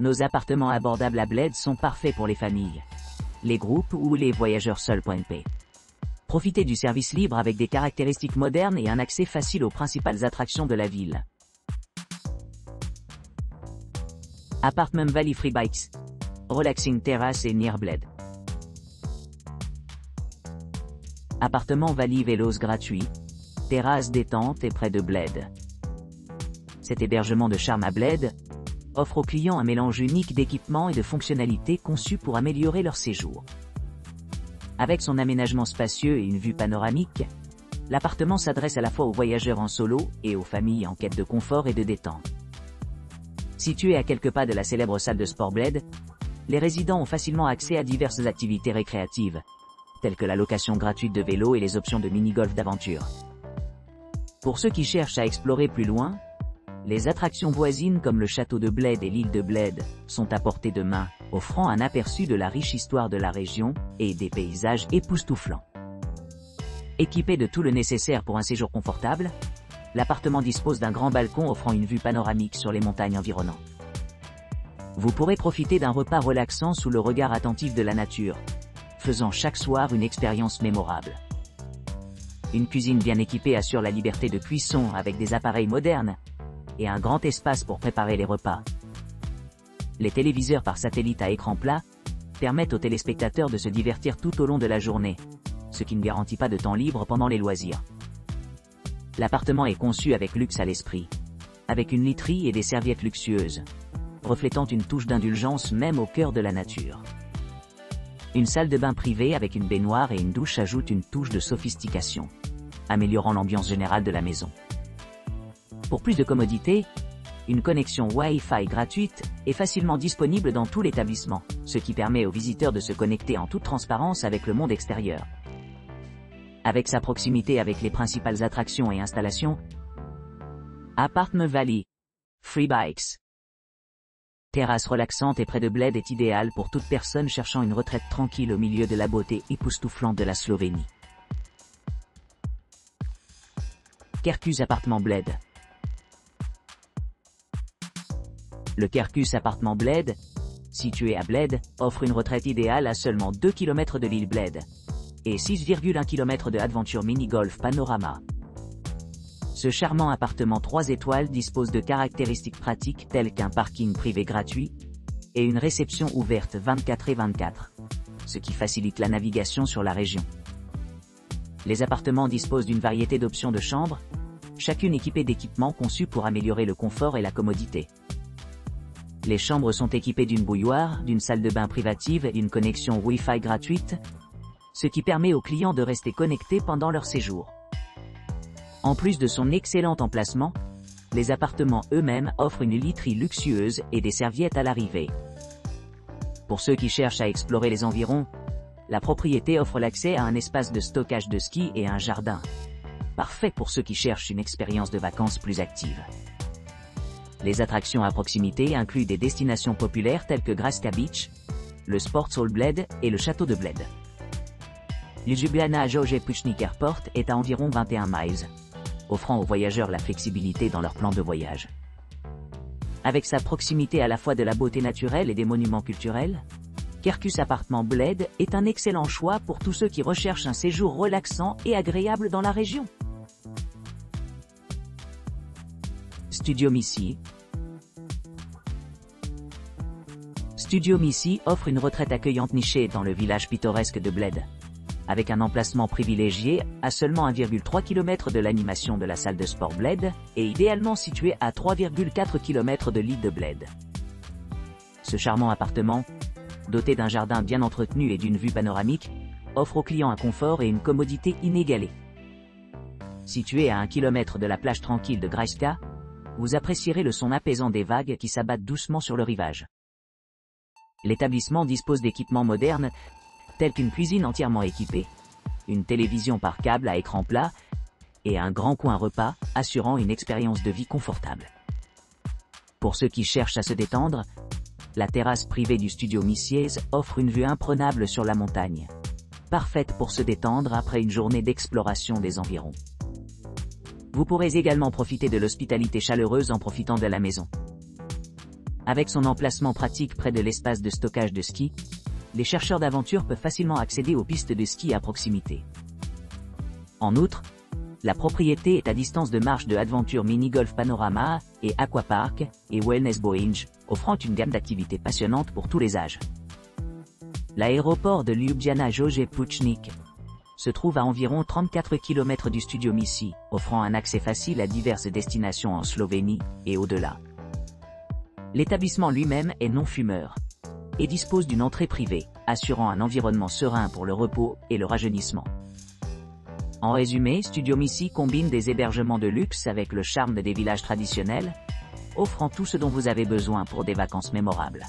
Nos appartements abordables à Bled sont parfaits pour les familles, les groupes ou les voyageurs seuls.p. Profitez du service libre avec des caractéristiques modernes et un accès facile aux principales attractions de la ville. Apartment Valley Free Bikes, Relaxing Terrace et Near Bled. Appartement Valley Vélos gratuit, terrasse détente et près de Bled. Cet hébergement de charme à Bled offre aux clients un mélange unique d'équipements et de fonctionnalités conçus pour améliorer leur séjour. Avec son aménagement spacieux et une vue panoramique, l'appartement s'adresse à la fois aux voyageurs en solo et aux familles en quête de confort et de détente. Situé à quelques pas de la célèbre salle de sport Bled, les résidents ont facilement accès à diverses activités récréatives, telles que la location gratuite de vélos et les options de mini-golf d'aventure. Pour ceux qui cherchent à explorer plus loin, les attractions voisines comme le château de Bled et l'île de Bled sont à portée de main, offrant un aperçu de la riche histoire de la région et des paysages époustouflants. Équipé de tout le nécessaire pour un séjour confortable, l'appartement dispose d'un grand balcon offrant une vue panoramique sur les montagnes environnantes. Vous pourrez profiter d'un repas relaxant sous le regard attentif de la nature, faisant chaque soir une expérience mémorable. Une cuisine bien équipée assure la liberté de cuisson avec des appareils modernes et un grand espace pour préparer les repas. Les téléviseurs par satellite à écran plat permettent aux téléspectateurs de se divertir tout au long de la journée, ce qui ne garantit pas de temps libre pendant les loisirs. L'appartement est conçu avec luxe à l'esprit, avec une literie et des serviettes luxueuses, reflétant une touche d'indulgence même au cœur de la nature. Une salle de bain privée avec une baignoire et une douche ajoute une touche de sophistication, améliorant l'ambiance générale de la maison. Pour plus de commodité, une connexion Wi-Fi gratuite est facilement disponible dans tout l'établissement, ce qui permet aux visiteurs de se connecter en toute transparence avec le monde extérieur. Avec sa proximité avec les principales attractions et installations, Apartment Valley Free Bikes. Terrasse relaxante et près de Bled est idéale pour toute personne cherchant une retraite tranquille au milieu de la beauté époustouflante de la Slovénie. Kerkus Appartement Bled. Le Kerkus Appartement Bled, situé à Bled, offre une retraite idéale à seulement 2 km de l'île Bled et 6,1 km de Adventure Mini Golf Panorama. Ce charmant appartement 3 étoiles dispose de caractéristiques pratiques telles qu'un parking privé gratuit et une réception ouverte 24/24, ce qui facilite la navigation sur la région. Les appartements disposent d'une variété d'options de chambres, chacune équipée d'équipements conçus pour améliorer le confort et la commodité. Les chambres sont équipées d'une bouilloire, d'une salle de bain privative et d'une connexion Wi-Fi gratuite, ce qui permet aux clients de rester connectés pendant leur séjour. En plus de son excellent emplacement, les appartements eux-mêmes offrent une literie luxueuse et des serviettes à l'arrivée. Pour ceux qui cherchent à explorer les environs, la propriété offre l'accès à un espace de stockage de ski et un jardin. Parfait pour ceux qui cherchent une expérience de vacances plus active. Les attractions à proximité incluent des destinations populaires telles que Graska Beach, le Sports Hall Bled et le château de Bled. Le Ljubljana Jože Pučnik Airport est à environ 21 miles, offrant aux voyageurs la flexibilité dans leur plan de voyage. Avec sa proximité à la fois de la beauté naturelle et des monuments culturels, Kerkus Appartement Bled est un excellent choix pour tous ceux qui recherchent un séjour relaxant et agréable dans la région. Studio Missy. Studio Missy offre une retraite accueillante nichée dans le village pittoresque de Bled, avec un emplacement privilégié à seulement 1,3 km de l'animation de la salle de sport Bled et idéalement situé à 3,4 km de l'île de Bled. Ce charmant appartement, doté d'un jardin bien entretenu et d'une vue panoramique, offre aux clients un confort et une commodité inégalés. Situé à 1 km de la plage tranquille de Grajska, vous apprécierez le son apaisant des vagues qui s'abattent doucement sur le rivage. L'établissement dispose d'équipements modernes, tels qu'une cuisine entièrement équipée, une télévision par câble à écran plat, et un grand coin repas, assurant une expérience de vie confortable. Pour ceux qui cherchent à se détendre, la terrasse privée du studio Missies offre une vue imprenable sur la montagne, parfaite pour se détendre après une journée d'exploration des environs. Vous pourrez également profiter de l'hospitalité chaleureuse en profitant de la maison. Avec son emplacement pratique près de l'espace de stockage de ski, les chercheurs d'aventure peuvent facilement accéder aux pistes de ski à proximité. En outre, la propriété est à distance de marche de Adventure Mini Golf Panorama et Aquapark et Wellness Bohinj, offrant une gamme d'activités passionnantes pour tous les âges. L'aéroport de Ljubljana Jože Pučnik se trouve à environ 34 km du studio Misi, offrant un accès facile à diverses destinations en Slovénie et au-delà. L'établissement lui-même est non-fumeur et dispose d'une entrée privée, assurant un environnement serein pour le repos et le rajeunissement. En résumé, Studio Misi combine des hébergements de luxe avec le charme des villages traditionnels, offrant tout ce dont vous avez besoin pour des vacances mémorables.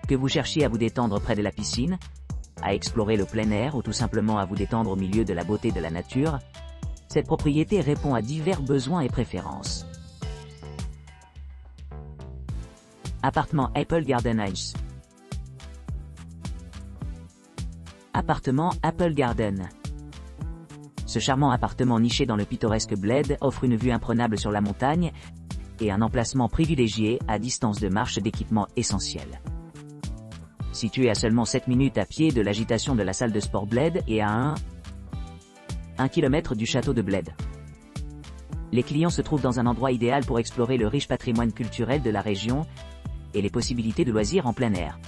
Que vous cherchiez à vous détendre près de la piscine, à explorer le plein air ou tout simplement à vous détendre au milieu de la beauté de la nature, cette propriété répond à divers besoins et préférences. Appartement Apple Garden House. Appartement Apple Garden. Ce charmant appartement niché dans le pittoresque bled offre une vue imprenable sur la montagne et un emplacement privilégié à distance de marche d'équipements essentiels. Situé à seulement 7 minutes à pied de l'agitation de la salle de sport bled et à 1 km du château de Bled. Les clients se trouvent dans un endroit idéal pour explorer le riche patrimoine culturel de la région et les possibilités de loisirs en plein air,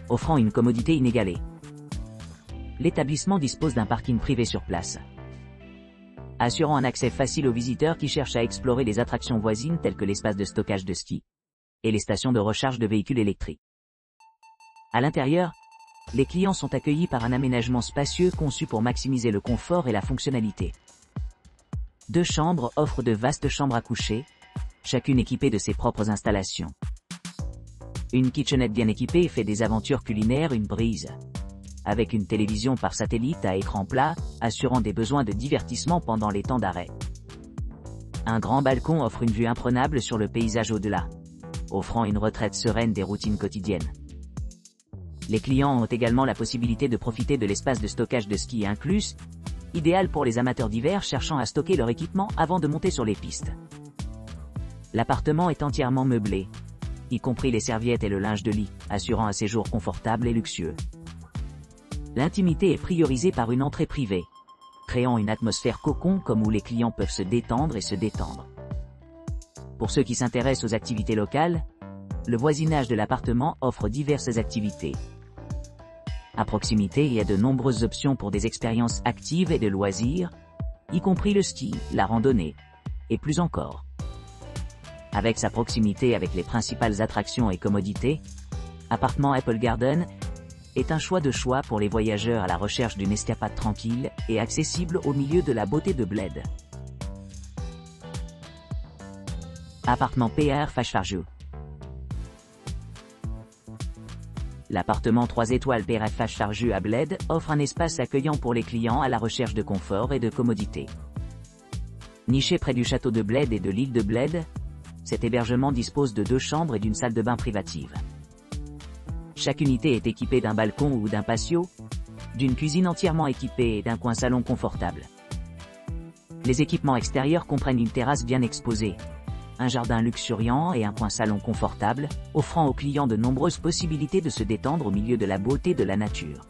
offrant une commodité inégalée. L'établissement dispose d'un parking privé sur place, assurant un accès facile aux visiteurs qui cherchent à explorer les attractions voisines telles que l'espace de stockage de ski et les stations de recharge de véhicules électriques. À l'intérieur, les clients sont accueillis par un aménagement spacieux conçu pour maximiser le confort et la fonctionnalité. 2 chambres offrent de vastes chambres à coucher, chacune équipée de ses propres installations. Une kitchenette bien équipée fait des aventures culinaires une brise, avec une télévision par satellite à écran plat, assurant des besoins de divertissement pendant les temps d'arrêt. Un grand balcon offre une vue imprenable sur le paysage au-delà, offrant une retraite sereine des routines quotidiennes. Les clients ont également la possibilité de profiter de l'espace de stockage de ski inclus, idéal pour les amateurs d'hiver cherchant à stocker leur équipement avant de monter sur les pistes. L'appartement est entièrement meublé, y compris les serviettes et le linge de lit, assurant un séjour confortable et luxueux. L'intimité est priorisée par une entrée privée, créant une atmosphère cocon comme où les clients peuvent se détendre et se détendre. Pour ceux qui s'intéressent aux activités locales, le voisinage de l'appartement offre diverses activités. À proximité, il y a de nombreuses options pour des expériences actives et de loisirs, y compris le ski, la randonnée, et plus encore. Avec sa proximité avec les principales attractions et commodités, Appartement Apple Garden est un choix pour les voyageurs à la recherche d'une escapade tranquille et accessible au milieu de la beauté de Bled. Appartement PR Fashfarju. L'appartement 3 étoiles PR Fashfarju à Bled offre un espace accueillant pour les clients à la recherche de confort et de commodité. Niché près du château de Bled et de l'île de Bled, cet hébergement dispose de 2 chambres et d'une salle de bain privative. Chaque unité est équipée d'un balcon ou d'un patio, d'une cuisine entièrement équipée et d'un coin salon confortable. Les équipements extérieurs comprennent une terrasse bien exposée, un jardin luxuriant et un coin salon confortable, offrant aux clients de nombreuses possibilités de se détendre au milieu de la beauté de la nature.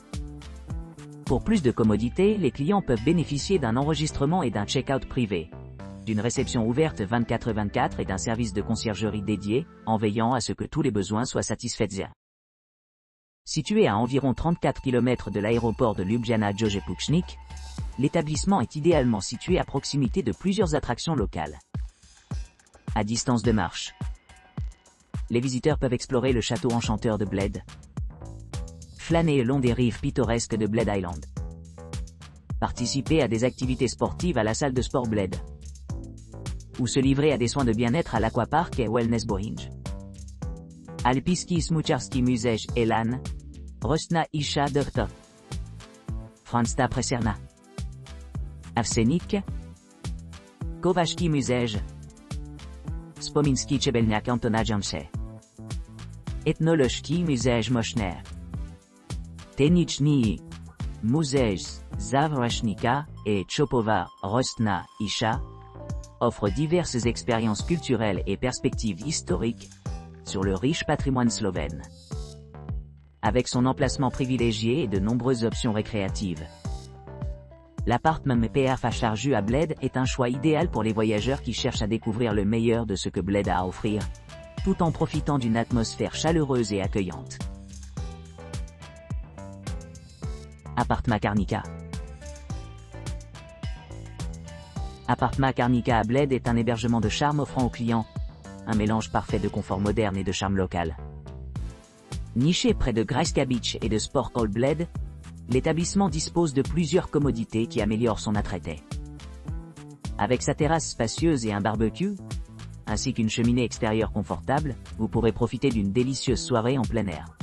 Pour plus de commodité, les clients peuvent bénéficier d'un enregistrement et d'un check-out privé, d'une réception ouverte 24/24 et d'un service de conciergerie dédié, en veillant à ce que tous les besoins soient satisfaits. Situé à environ 34 km de l'aéroport de Ljubljana Jože Pučnik, l'établissement est idéalement situé à proximité de plusieurs attractions locales. À distance de marche, les visiteurs peuvent explorer le château enchanteur de Bled, flâner le long des rives pittoresques de Bled Island, participer à des activités sportives à la salle de sport Bled, ou se livrer à des soins de bien-être à l'Aquapark et Wellness Bohinj. Alpiski Smucharski Muzej Elan, Rosna Isha Dr. Fransta Preserna. Avsenik, Kovački Muzej, Spominski Czebelniak Antona Janše. Etnološki Muzej Mošner. Tenični Muzej Završnika et Chopova Rosna Isha offrent diverses expériences culturelles et perspectives historiques, sur le riche patrimoine slovène. Avec son emplacement privilégié et de nombreuses options récréatives, l'appartement PF à Charju à Bled est un choix idéal pour les voyageurs qui cherchent à découvrir le meilleur de ce que Bled a à offrir, tout en profitant d'une atmosphère chaleureuse et accueillante. Appartement Karnika. Appartement Karnika à Bled est un hébergement de charme offrant aux clients un mélange parfait de confort moderne et de charme local. Niché près de Grajska Beach et de Sport Hall Bled, l'établissement dispose de plusieurs commodités qui améliorent son attrait. Avec sa terrasse spacieuse et un barbecue, ainsi qu'une cheminée extérieure confortable, vous pourrez profiter d'une délicieuse soirée en plein air.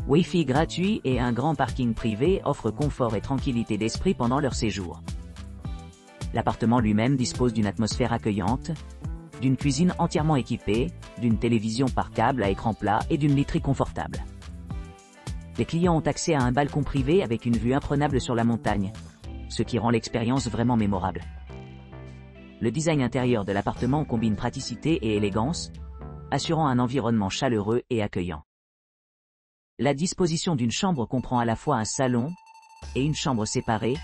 Wi-Fi gratuit et un grand parking privé offrent confort et tranquillité d'esprit pendant leur séjour. L'appartement lui-même dispose d'une atmosphère accueillante, d'une cuisine entièrement équipée, d'une télévision par câble à écran plat et d'une literie confortable. Les clients ont accès à un balcon privé avec une vue imprenable sur la montagne, ce qui rend l'expérience vraiment mémorable. Le design intérieur de l'appartement combine praticité et élégance, assurant un environnement chaleureux et accueillant. La disposition d'une chambre comprend à la fois un salon et une chambre séparée,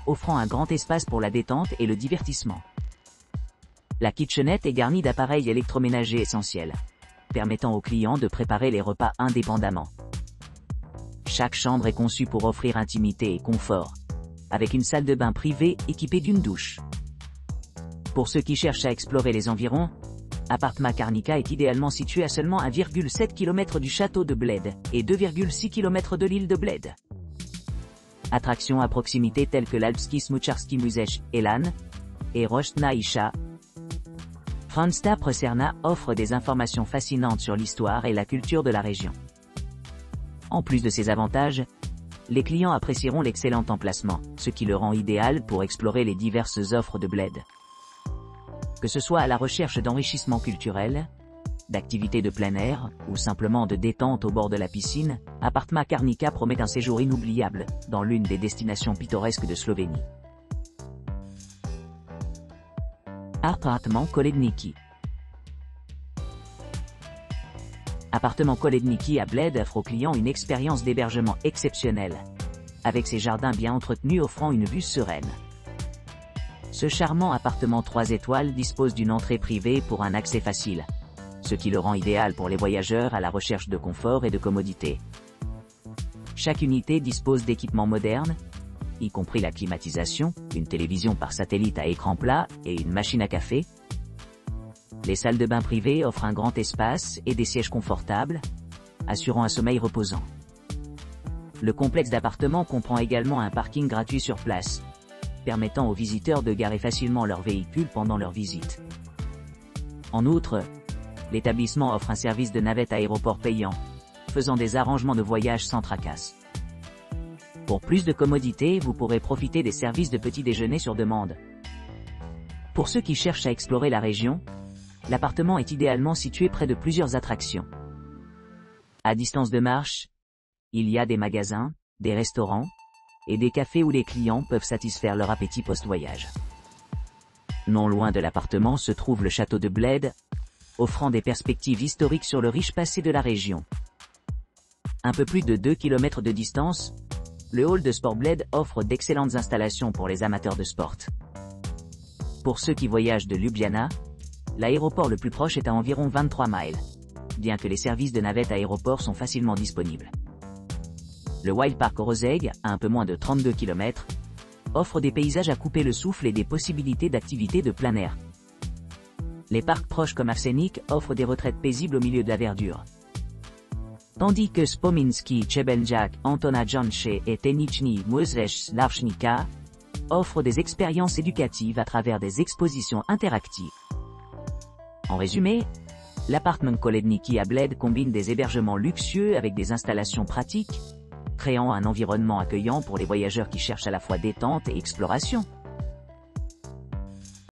offrant un grand espace pour la détente et le divertissement. La kitchenette est garnie d'appareils électroménagers essentiels, permettant aux clients de préparer les repas indépendamment. Chaque chambre est conçue pour offrir intimité et confort, avec une salle de bain privée équipée d'une douche. Pour ceux qui cherchent à explorer les environs, Appartement Karnika est idéalement situé à seulement 1,7 km du château de Bled et 2,6 km de l'île de Bled. Attractions à proximité telles que l'Alpski Smucharski Muzej, Elan, et Roštna Isha. Fransta Preserna offre des informations fascinantes sur l'histoire et la culture de la région. En plus de ces avantages, les clients apprécieront l'excellent emplacement, ce qui le rend idéal pour explorer les diverses offres de Bled. Que ce soit à la recherche d'enrichissement culturel, d'activités de plein air, ou simplement de détente au bord de la piscine, Appartement Karnika promet un séjour inoubliable, dans l'une des destinations pittoresques de Slovénie. Appartement Koledniki. Appartement Koledniki à Bled offre aux clients une expérience d'hébergement exceptionnelle, avec ses jardins bien entretenus offrant une vue sereine. Ce charmant appartement 3 étoiles dispose d'une entrée privée pour un accès facile, ce qui le rend idéal pour les voyageurs à la recherche de confort et de commodité. Chaque unité dispose d'équipements modernes, y compris la climatisation, une télévision par satellite à écran plat et une machine à café. Les salles de bain privées offrent un grand espace et des sièges confortables, assurant un sommeil reposant. Le complexe d'appartements comprend également un parking gratuit sur place, permettant aux visiteurs de garer facilement leurs véhicules pendant leur visite. En outre, l'établissement offre un service de navette aéroport payant, faisant des arrangements de voyage sans tracasse. Pour plus de commodité, vous pourrez profiter des services de petit déjeuner sur demande. Pour ceux qui cherchent à explorer la région, l'appartement est idéalement situé près de plusieurs attractions. À distance de marche, il y a des magasins, des restaurants, et des cafés où les clients peuvent satisfaire leur appétit post-voyage. Non loin de l'appartement se trouve le château de Bled, offrant des perspectives historiques sur le riche passé de la région. Un peu plus de 2 km de distance, le hall de Sport Bled offre d'excellentes installations pour les amateurs de sport. Pour ceux qui voyagent de Ljubljana, l'aéroport le plus proche est à environ 23 miles, bien que les services de navette aéroport sont facilement disponibles. Le Wild Park Orozeg, à un peu moins de 32 km, offre des paysages à couper le souffle et des possibilités d'activités de plein air. Les parcs proches comme Arsenik offrent des retraites paisibles au milieu de la verdure. Tandis que Spominski, Chebeljak, Antona Janche et Tenichny Muzej Slavchnika offrent des expériences éducatives à travers des expositions interactives. En résumé, l'appartement Koledniki à Bled combine des hébergements luxueux avec des installations pratiques, créant un environnement accueillant pour les voyageurs qui cherchent à la fois détente et exploration.